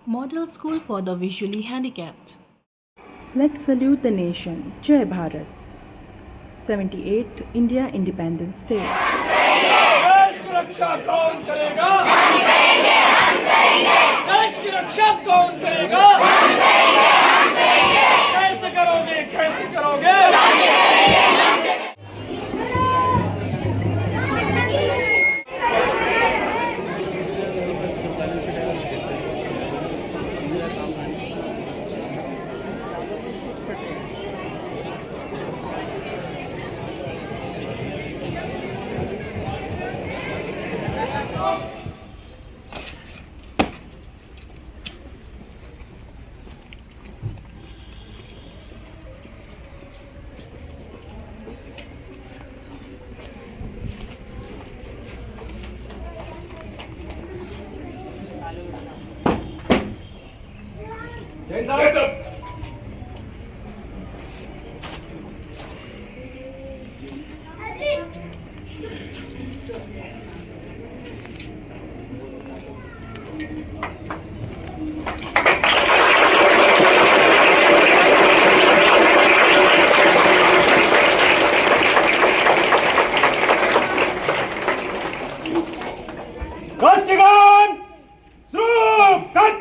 Model School for the Visually Handicapped. Let's salute the nation. Jai Bharat. 78th India Independence Day. देश की रक्षा कौन करेगा? हम करेंगे, हम करेंगे। देश की रक्षा कौन करेगा? हम करेंगे, हम करेंगे। कैसे करोगे? कैसे करोगे? Hands up! Kastigan! Through! Cut!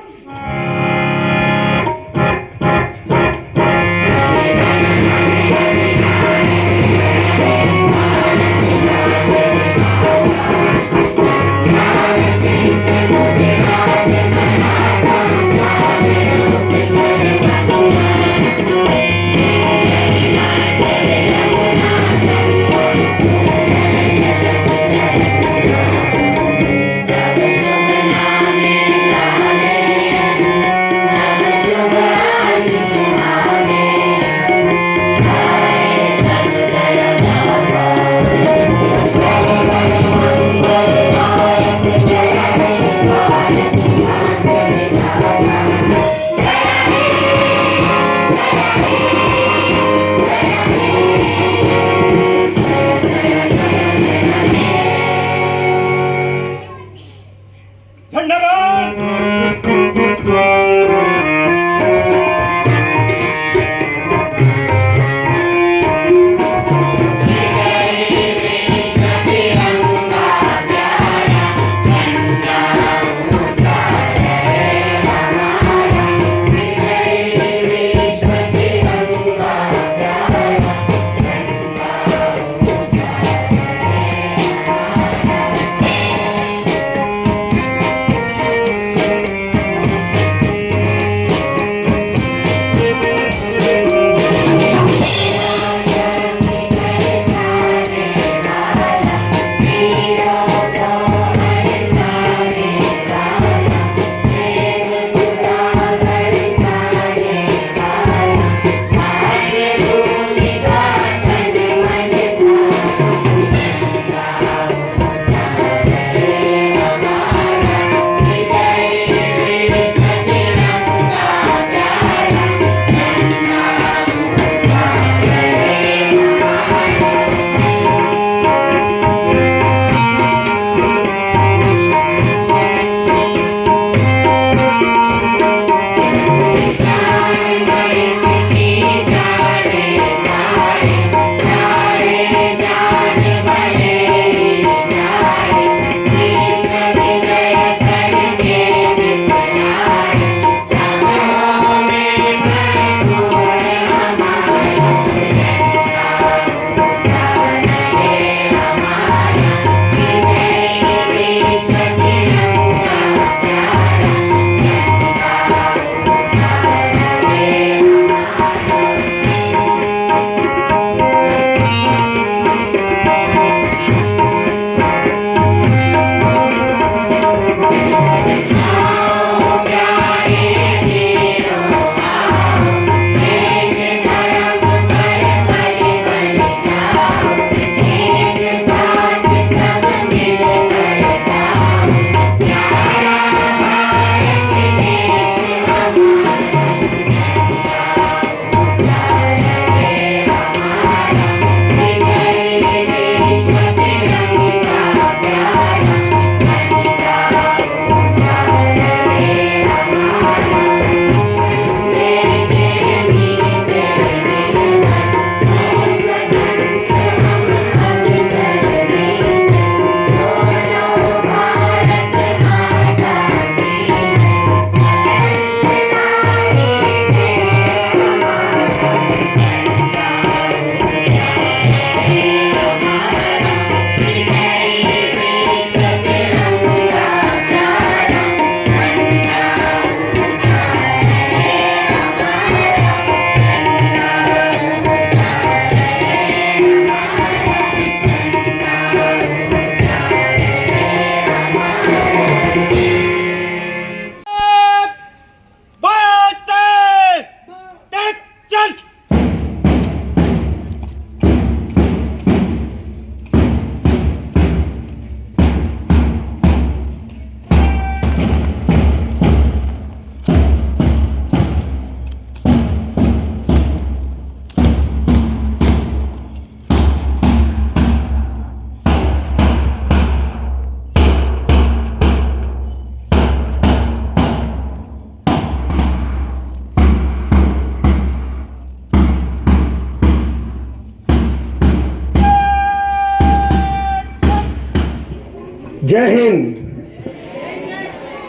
जय हिंद,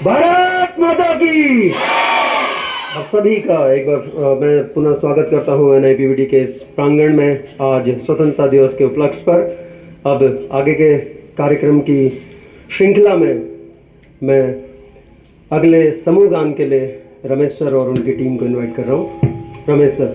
भारत माता की। आप सभी का एक बार मैं पुनः स्वागत करता हूं NIPVD के इस प्रांगण में आज स्वतंत्रता दिवस के उपलक्ष्य पर। अब आगे के कार्यक्रम की श्रृंखला में मैं अगले समूह गान के लिए रमेश सर और उनकी टीम को इनवाइट कर रहा हूं। रमेश सर।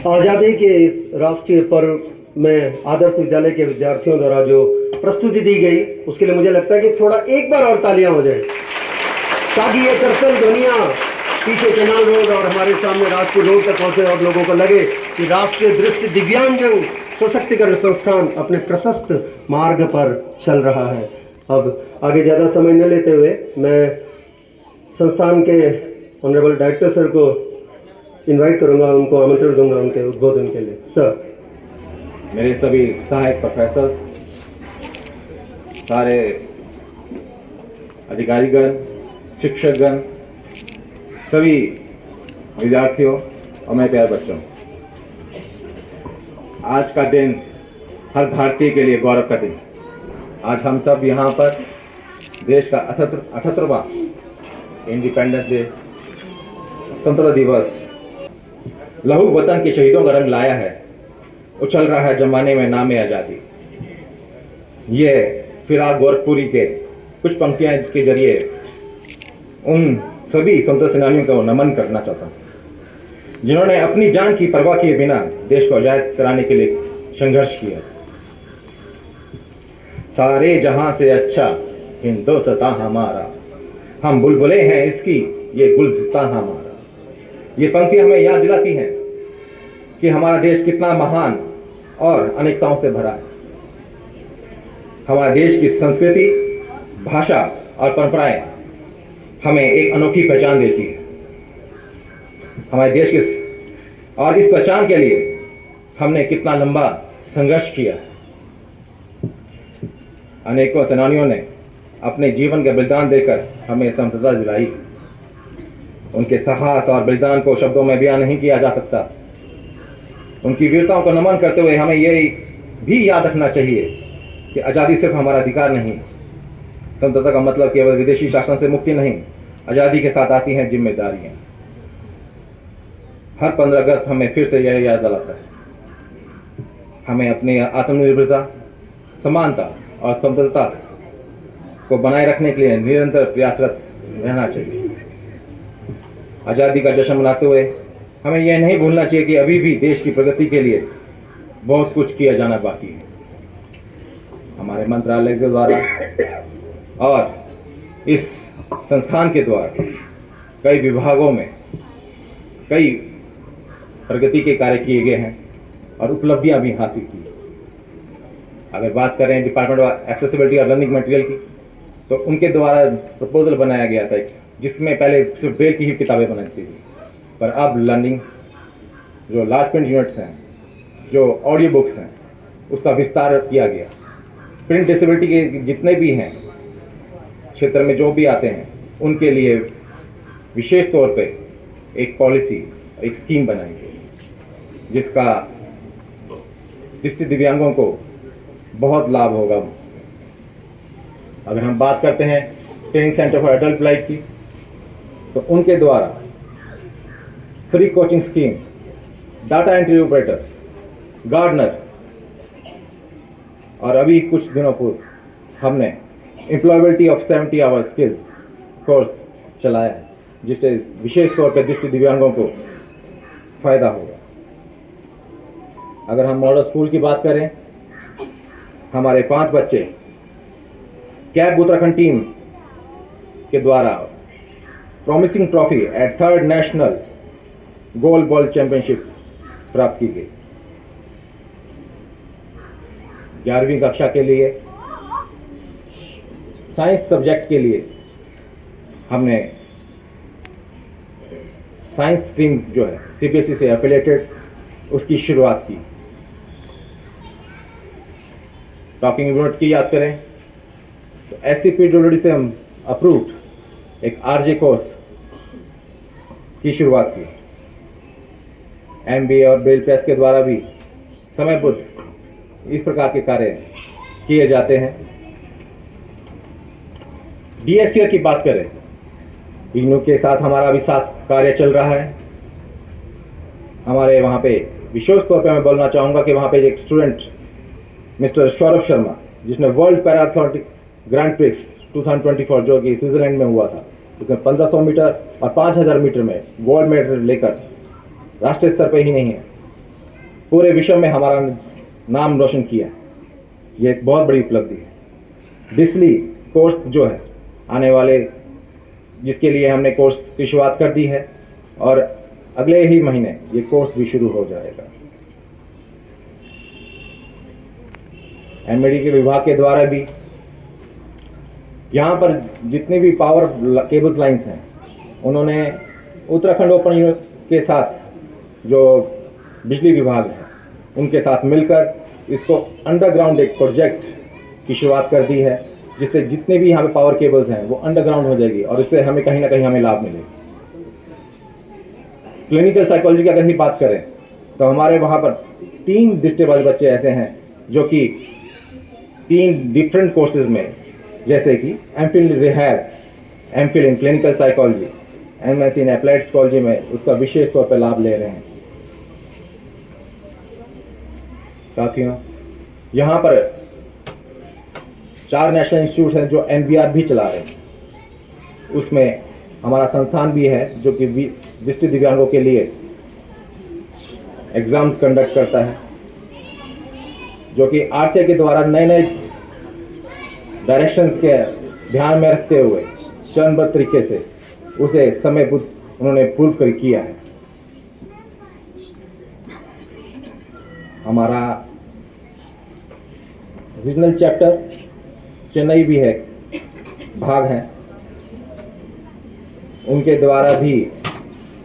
आज़ादी के इस राष्ट्रीय पर्व में आदर्श विद्यालय के विद्यार्थियों द्वारा जो प्रस्तुति दी गई उसके लिए मुझे लगता है कि थोड़ा एक बार और तालियां हो जाए ताकि ये सरसल दुनिया पीछे कैनाल रोड और हमारे सामने राष्ट्रीय रोड तक पहुंचे और लोगों को लगे कि राष्ट्रीय दृष्टि दिव्यांगजन सशक्तिकरण संस्थान अपने प्रशस्त मार्ग पर चल रहा है। अब आगे ज़्यादा समय न लेते हुए मैं संस्थान के ऑनरेबल डायरेक्टर सर को इनवाइट करूंगा, उनको आमंत्रण दूंगा उनके उद्बोधन के लिए। सर। मेरे सभी सहायक प्रोफेसर, सारे अधिकारीगण, शिक्षकगण, सभी विद्यार्थियों और मेरे प्यारे बच्चों, आज का दिन हर भारतीय के लिए गौरव का दिन। आज हम सब यहाँ पर देश का 78वां इंडिपेंडेंस डे, स्वतंत्रता दिवस, लहू वतन के शहीदों का रंग लाया है, उछल रहा है जमाने में नामे आज़ादी। ये फिराक गोरखपुरी के कुछ पंक्तियाँ के जरिए उन सभी स्वतंत्रता सेनानियों को नमन करना चाहता हूँ जिन्होंने अपनी जान की परवाह किए बिना देश को आज़ाद कराने के लिए संघर्ष किया। सारे जहां से अच्छा हिंदुस्तां हमारा, हम बुलबुलें हैं इसकी ये गुलदस्ता हमारा। ये पंक्ति हमें याद दिलाती हैं कि हमारा देश कितना महान और अनेकताओं से भरा है। हमारे देश की संस्कृति, भाषा और परंपराएं हमें एक अनोखी पहचान देती है। हमारे देश की और इस पहचान के लिए हमने कितना लंबा संघर्ष किया है। अनेकों सेनानियों ने अपने जीवन का बलिदान देकर हमें स्वतंत्रता दिलाई। उनके साहस और बलिदान को शब्दों में बयान नहीं किया जा सकता। उनकी वीरताओं को नमन करते हुए हमें ये भी याद रखना चाहिए कि आज़ादी सिर्फ हमारा अधिकार नहीं, स्वतंत्रता का मतलब केवल विदेशी शासन से मुक्ति नहीं, आज़ादी के साथ आती हैं जिम्मेदारियां। हर 15 अगस्त हमें फिर से यह याद दिलाता है, हमें अपनी आत्मनिर्भरता, समानता और स्वतंत्रता को बनाए रखने के लिए निरंतर प्रयासरत रहना चाहिए। आज़ादी का जश्न मनाते हुए हमें यह नहीं भूलना चाहिए कि अभी भी देश की प्रगति के लिए बहुत कुछ किया जाना बाकी है। हमारे मंत्रालय के द्वारा और इस संस्थान के द्वारा कई विभागों में कई प्रगति के कार्य किए गए हैं और उपलब्धियां भी हासिल की। अगर बात करें डिपार्टमेंट ऑफ एक्सेसिबिलिटी और लर्निंग मटेरियल की, तो उनके द्वारा प्रपोजल बनाया गया था जिसमें पहले सिर्फ ब्रेल की ही किताबें बनती थी, पर अब लर्निंग जो लार्ज प्रिंट यूनिट्स हैं, जो ऑडियो बुक्स हैं, उसका विस्तार किया गया। प्रिंट डिसेबिलिटी के जितने भी हैं क्षेत्र में जो भी आते हैं, उनके लिए विशेष तौर पे एक पॉलिसी, एक स्कीम बनाई गई, जिसका दृष्टि दिव्यांगों को बहुत लाभ होगा। अगर हम बात करते हैं training centre for adult life की, तो उनके द्वारा free coaching scheme, data entry operator, gardener, और अभी कुछ दिनों पूर्व हमने employability of 70 hour skill course चलाया है, जिससे विशेष तौर पर दृष्टि दिव्यांगों को फायदा होगा। अगर हम मॉडल स्कूल की बात करें, हमारे 5 बच्चे कैब उत्तराखंड टीम के द्वारा promising trophy at 3rd national goal ball championship प्राप्त की गई। 11वीं कक्षा के लिए साइंस सब्जेक्ट के लिए हमने साइंस स्ट्रीम जो है सीबीएसई से एफिलिएटेड, उसकी शुरुआत की। टॉकिंग यूनिट की याद करें तो SCPWD से हम अप्रूव्ड एक आरजे कोर्स की शुरुआत की। MBA और बेल प्रेस के द्वारा भी समयबद्ध इस प्रकार के कार्य किए जाते हैं। DSCR की बात करें, इग्नू के साथ हमारा भी साथ कार्य चल रहा है। हमारे वहाँ पे विशेष तौर पे मैं बोलना चाहूँगा कि वहाँ पे एक स्टूडेंट मिस्टर सौरभ शर्मा, जिसने world para athletic grand prix 2024 जो कि स्विट्जरलैंड में हुआ था, उसमें 1500 मीटर और 5000 मीटर में गोल्ड मेडल लेकर राष्ट्रीय स्तर पे ही नहीं है, पूरे विश्व में हमारा नाम रोशन किया। ये एक बहुत बड़ी उपलब्धि है। डिस्ली कोर्स जो है आने वाले, जिसके लिए हमने कोर्स की शुरुआत कर दी है और अगले ही महीने ये कोर्स भी शुरू हो जाएगा। MAD के विभाग के द्वारा भी यहाँ पर जितने भी पावर केबल्स लाइंस हैं, उन्होंने उत्तराखंड ओपन यूनिवर्सिटी के साथ जो बिजली विभाग है उनके साथ मिलकर इसको अंडरग्राउंड एक प्रोजेक्ट की शुरुआत कर दी है, जिससे जितने भी यहाँ पे पावर केबल्स हैं वो अंडरग्राउंड हो जाएगी और इससे हमें कहीं ना कहीं हमें लाभ मिलेगा। क्लिनिकल साइकोलॉजी की अगर ही बात करें तो हमारे वहाँ पर 3 डिस्टेबल बच्चे ऐसे हैं जो कि 3 डिफरेंट कोर्सेज में, जैसे कि MPhil rehab, MPhil in clinical psychology, MSc in applied psychology में उसका विशेष तौर पर लाभ ले रहे हैं। साथियों, यहाँ पर 4 नेशनल इंस्टीट्यूट हैं जो NBR भी चला रहे हैं। उसमें हमारा संस्थान भी है जो कि दृष्टि दिव्यांगों के लिए एग्जाम्स कंडक्ट करता है, जो कि RCA के द्वारा नए नए डायरेक्शंस के ध्यान में रखते हुए चरणबद्ध तरीके से उसे समयबद्ध उन्होंने पूर्व कर किया है। हमारा रीजनल चैप्टर चेन्नई भी है, भाग है, उनके द्वारा भी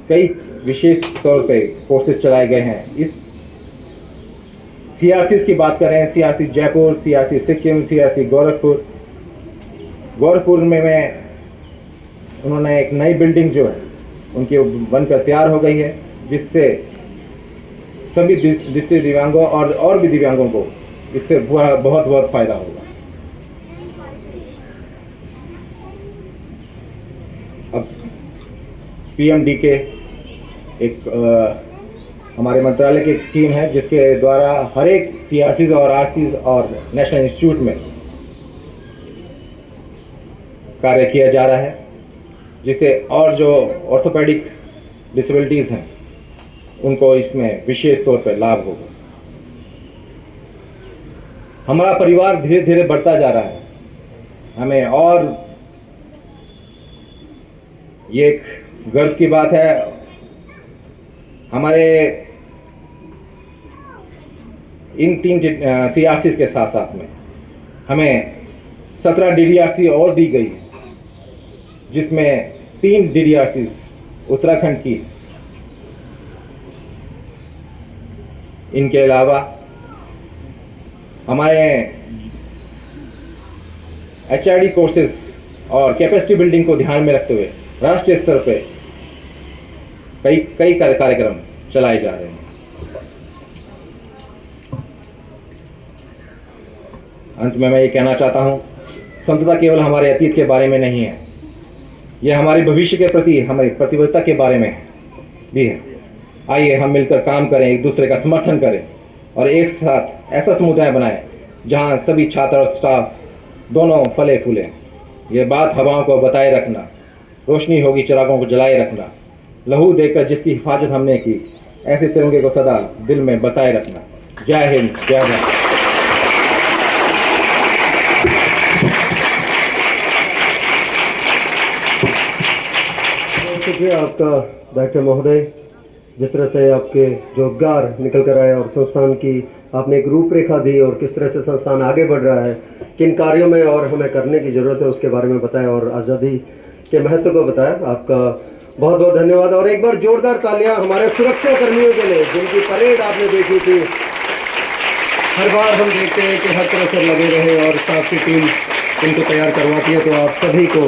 कई विशेष तौर पे कोर्सेज चलाए गए हैं। इस सीआरसीज की बात करें, CRC Jaipur, CRC Sikkim, CRC Gorakhpur में उन्होंने एक नई बिल्डिंग जो है उनकी बनकर तैयार हो गई है, जिससे सभी दृष्टि दिव्यांगों और भी दिव्यांगों को इससे बहुत बहुत फायदा होगा। अब PMDK एक हमारे मंत्रालय की एक स्कीम है जिसके द्वारा हर एक CRCs और RCs और नेशनल इंस्टीट्यूट में कार्य किया जा रहा है, जिससे और जो ऑर्थोपेडिक डिसेबिलिटीज़ हैं उनको इसमें विशेष तौर पर लाभ होगा। हमारा परिवार धीरे धीरे बढ़ता जा रहा है, हमें और ये एक गर्व की बात है। हमारे इन 3 CRCs के साथ साथ में हमें 17 DDRC और दी गई है, जिसमें 3 DDRCs उत्तराखंड की। इनके अलावा हमारे HRD कोर्सेज और कैपेसिटी बिल्डिंग को ध्यान में रखते हुए राष्ट्रीय स्तर पे कई कार्यक्रम चलाए जा रहे हैं। अंत में मैं ये कहना चाहता हूँ, संतता केवल हमारे अतीत के बारे में नहीं है, यह हमारे भविष्य के प्रति हमारी प्रतिबद्धता के बारे में भी है। आइए हम मिलकर काम करें, एक दूसरे का समर्थन करें और एक साथ ऐसा समुदाय बनाएं जहां सभी छात्र और स्टाफ दोनों फले फूलें। ये बात हवाओं को बताए रखना, रोशनी होगी चिरागों को जलाए रखना, लहू देकर जिसकी हिफाजत हमने की, ऐसे तिरंगे को सदा दिल में बसाए रखना। जय हिंद, जय भारत। शुक्रिया आपका डॉक्टर महोदय, जिस तरह से आपके जो उद्गार निकल कर आए और संस्थान की आपने एक रूपरेखा दी और किस तरह से संस्थान आगे बढ़ रहा है, किन कार्यों में और हमें करने की ज़रूरत है उसके बारे में बताया और आज़ादी के महत्व को बताया। आपका बहुत बहुत धन्यवाद। और एक बार जोरदार तालियां हमारे सुरक्षा कर्मियों के लिए, जिनकी परेड आपने देखी थी। हर बार हम देखते हैं कि हर तरह से लगे रहे और स्टाफ की टीम इनको तैयार करवाती है, तो आप सभी को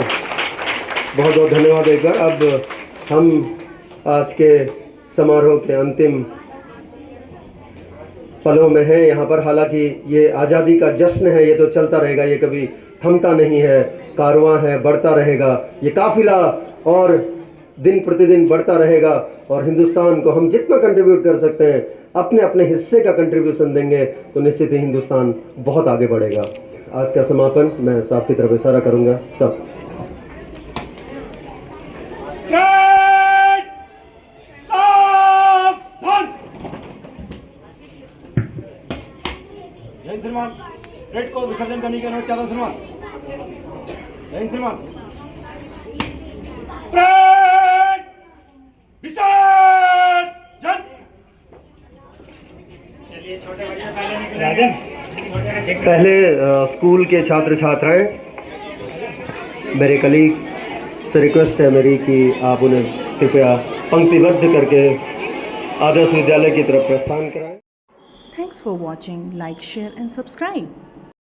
बहुत बहुत धन्यवाद एक बार। अब हम आज के समारोह के अंतिम पलों में हैं यहाँ पर। हालांकि ये आज़ादी का जश्न है, ये तो चलता रहेगा, ये कभी थमता नहीं है, कारवां है, बढ़ता रहेगा, ये काफिला और दिन प्रतिदिन बढ़ता रहेगा। और हिंदुस्तान को हम जितना कंट्रीब्यूट कर सकते हैं, अपने अपने हिस्से का कंट्रीब्यूशन देंगे तो निश्चित ही हिंदुस्तान बहुत आगे बढ़ेगा। आज का समापन मैं साहब की तरफ इशारा करूँगा। सब सलमान रेड को विसर्जन करने के अनुरोध चाहता सलमान। जय सलमान। विसर्जन। चलिए छोटे बच्चे पहले निकले। पहले स्कूल के छात्र छात्राएं, मेरे कलीग से रिक्वेस्ट है मेरी कि आप उन्हें कृपया पंक्तिबद्ध करके आदर्श विद्यालय की तरफ प्रस्थान कराएं। Thanks for watching. Like, share and subscribe.